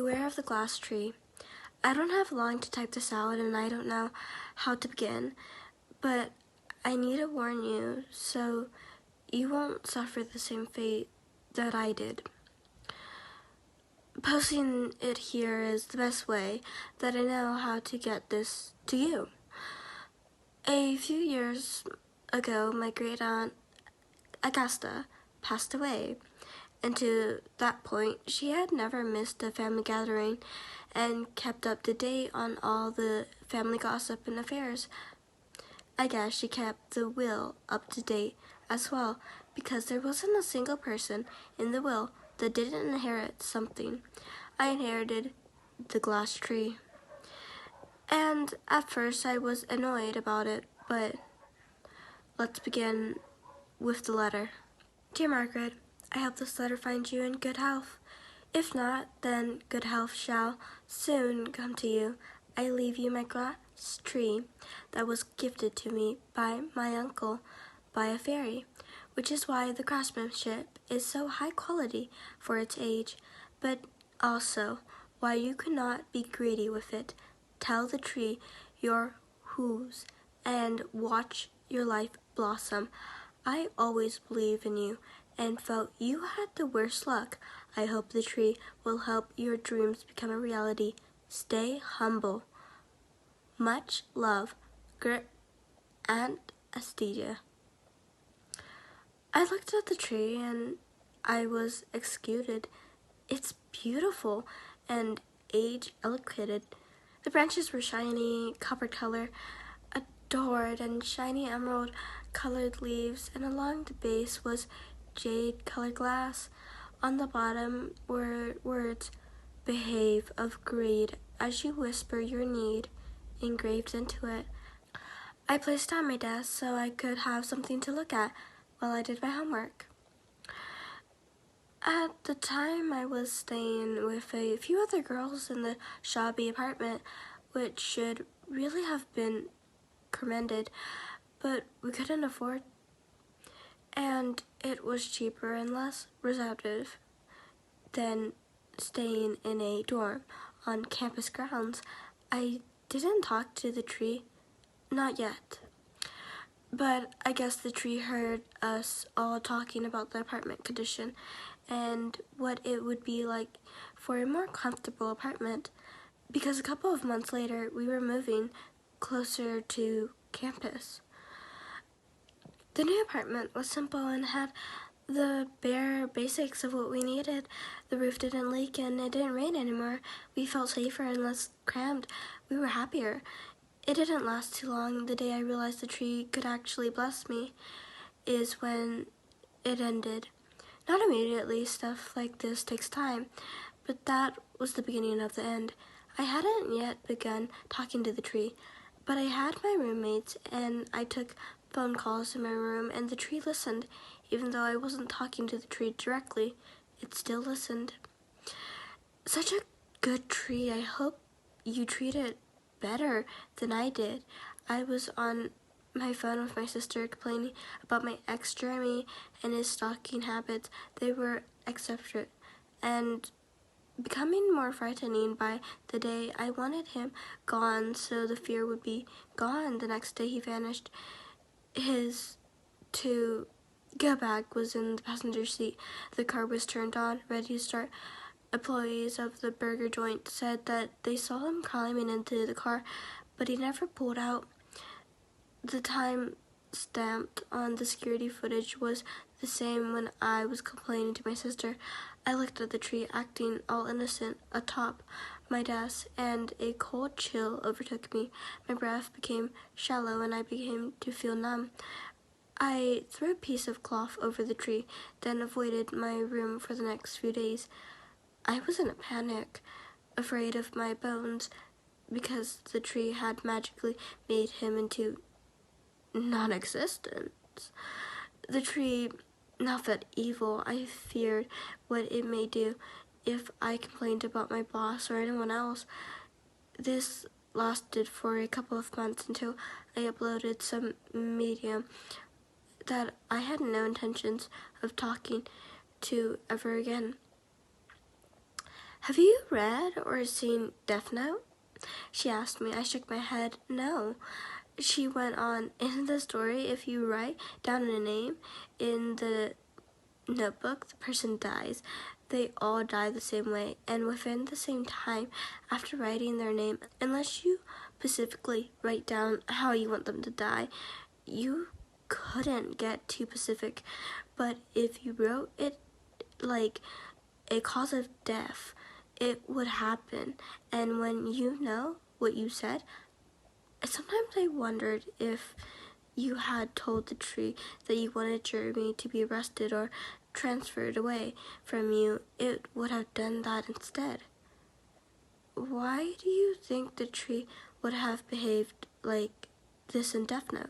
Beware of the glass tree. I don't have long to type this out and I don't know how to begin, but I need to warn you so you won't suffer the same fate that I did. Posting it here is the best way that I know how to get this to you. A few years ago, my great aunt Augusta passed away, and to that point, she had never missed a family gathering and kept up to date on all the family gossip and affairs. I guess she kept the will up to date as well, because there wasn't a single person in the will that didn't inherit something. I inherited the glass tree. And at first I was annoyed about it, but let's begin with the letter. Dear Margaret, I hope this letter finds you in good health. If not, then good health shall soon come to you. I leave you my glass tree that was gifted to me by my uncle by a fairy, which is why the craftsmanship is so high quality for its age, but also why you could not be greedy with it. Tell the tree your who's and watch your life blossom. I always believed in you and felt you had the worst luck. I hope the tree will help your dreams become a reality. Stay humble. Much love, Aunt Astedia. I looked at the tree and I was executed. It's beautiful and age-eloquated. The branches were shiny, copper color, adored, and shiny emerald-colored leaves, and along the base was jade-colored glass. On the bottom were words, behave of greed as you whisper your need, engraved into it. I placed it on my desk so I could have something to look at while I did my homework. At the time, I was staying with a few other girls in the shabby apartment, which should really have been commended, but we couldn't afford, and it was cheaper and less receptive than staying in a dorm on campus grounds. I didn't talk to the tree, not yet. But I guess the tree heard us all talking about the apartment condition and what it would be like for a more comfortable apartment, because a couple of months later we were moving closer to campus. The new apartment was simple and had the bare basics of what we needed. The roof didn't leak and it didn't rain anymore. We felt safer and less crammed. We were happier. It didn't last too long. The day I realized the tree could actually bless me is when it ended. Not immediately, stuff like this takes time, but that was the beginning of the end. I hadn't yet begun talking to the tree, but I had my roommates and I took phone calls in my room, and the tree listened. Even though I wasn't talking to the tree directly, it still listened. Such a good tree. I hope you treat it better than I did. I was on my phone with my sister complaining about my ex Jeremy and his stalking habits. They were eccentric and becoming more frightening by the day. I wanted him gone so the fear would be gone. The next day he vanished. His to-go bag was in the passenger seat. The car was turned on, ready to start. Employees of the burger joint said that they saw him climbing into the car, but he never pulled out. The time stamped on the security footage was the same when I was complaining to my sister. I looked at the tree, acting all innocent, atop my desk, and a cold chill overtook me. My breath became shallow, and I began to feel numb. I threw a piece of cloth over the tree, then avoided my room for the next few days. I was in a panic, afraid of my bones, because the tree had magically made him into non-existent. The tree not felt evil. I feared what it may do if I complained about my boss or anyone else. This lasted for a couple of months until I uploaded some medium that I had no intentions of talking to ever again. Have you read or seen Death Note? She asked me. I shook my head. No. She went on, in the story, if you write down a name in the notebook, the person dies. They all die the same way, and within the same time after writing their name, unless you specifically write down how you want them to die, you couldn't get too specific. But if you wrote it like a cause of death, it would happen. And when you know what you said, sometimes I wondered if you had told the tree that you wanted Jeremy to be arrested or transferred away from you, it would have done that instead. Why do you think the tree would have behaved like this in Death Note?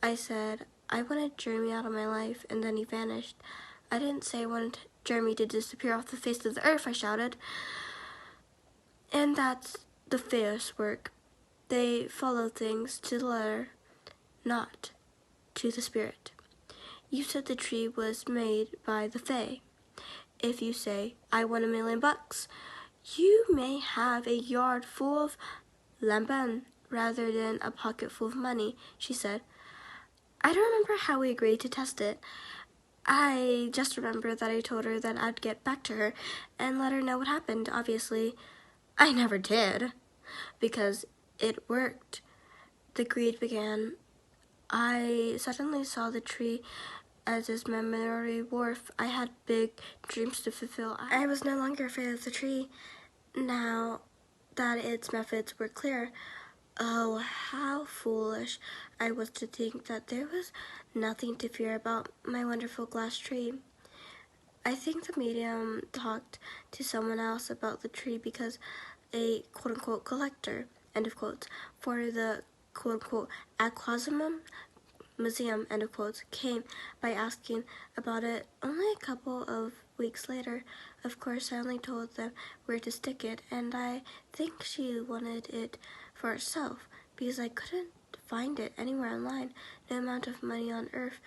I said, I wanted Jeremy out of my life, and then he vanished. I didn't say I wanted Jeremy to disappear off the face of the earth, I shouted. And that's the Fae's work. They follow things to the letter, not to the spirit. You said the tree was made by the Fae. If you say, I want $1 million, you may have a yard full of lamban rather than a pocket full of money, she said. I don't remember how we agreed to test it. I just remember that I told her that I'd get back to her and let her know what happened. Obviously, I never did, because it worked. The greed began. I suddenly saw the tree as his memory wharf. I had big dreams to fulfill. I was no longer afraid of the tree, now that its methods were clear. Oh, how foolish I was to think that there was nothing to fear about my wonderful glass tree. I think the medium talked to someone else about the tree because a quote-unquote collector, end of quotes, for the quote-unquote Aquasumum Museum, end of quotes, came by asking about it only a couple of weeks later. Of course, I only told them where to stick it, and I think she wanted it for herself because I couldn't find it anywhere online. No amount of money on earth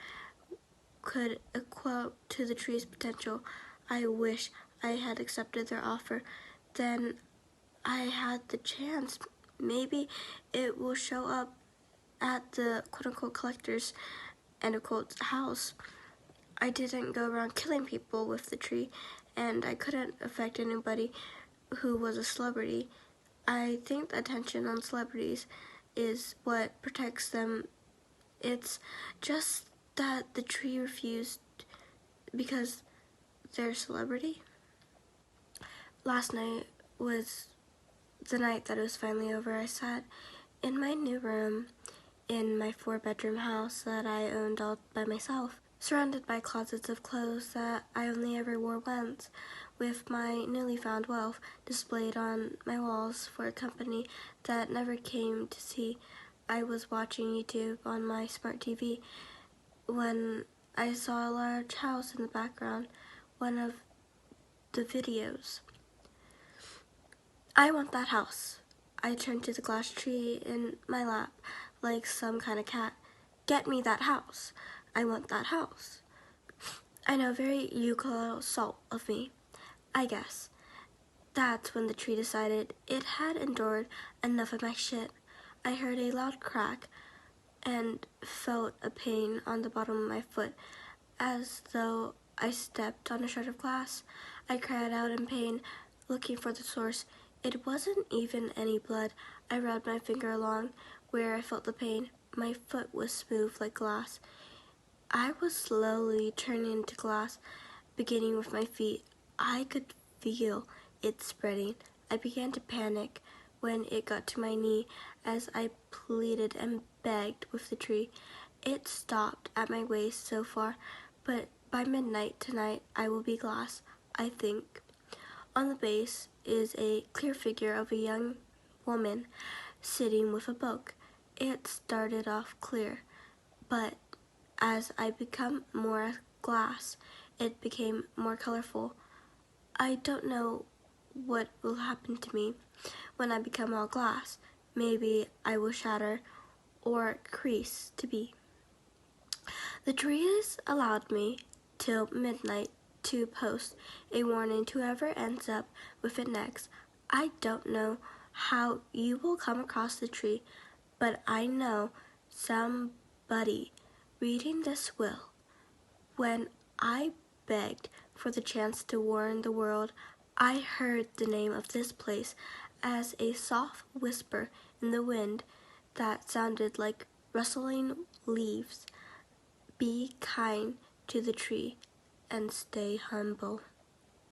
could equate to the tree's potential. I wish I had accepted their offer. Then I had the chance. Maybe it will show up at the quote-unquote collector's, end of quotes, house. I didn't go around killing people with the tree, and I couldn't affect anybody who was a celebrity. I think the attention on celebrities is what protects them. It's just that the tree refused because they're a celebrity. Last night was the night that it was finally over. I sat in my new room in my 4-bedroom house that I owned all by myself, surrounded by closets of clothes that I only ever wore once, with my newly found wealth displayed on my walls for a company that never came to see. I was watching YouTube on my smart TV when I saw a large house in the background, one of the videos. I want that house. I turned to the glass tree in my lap like some kind of cat. Get me that house. I want that house. I know, very eucalyptus salt of me, I guess. That's when the tree decided it had endured enough of my shit. I heard a loud crack and felt a pain on the bottom of my foot, as though I stepped on a shard of glass. I cried out in pain, looking for the source. It wasn't even any blood. I rubbed my finger along where I felt the pain. My foot was smooth like glass. I was slowly turning into glass, beginning with my feet. I could feel it spreading. I began to panic when it got to my knee as I pleaded and begged with the tree. It stopped at my waist so far, but by midnight tonight I will be glass, I think. On the base is a clear figure of a young woman sitting with a book. It started off clear, but as I become more glass, it became more colorful. I don't know what will happen to me when I become all glass. Maybe I will shatter or crease to be. The trees allowed me till midnight to post a warning to whoever ends up with it next. I don't know how you will come across the tree, but I know somebody reading this will. When I begged for the chance to warn the world, I heard the name of this place as a soft whisper in the wind that sounded like rustling leaves. Be kind to the tree and stay humble.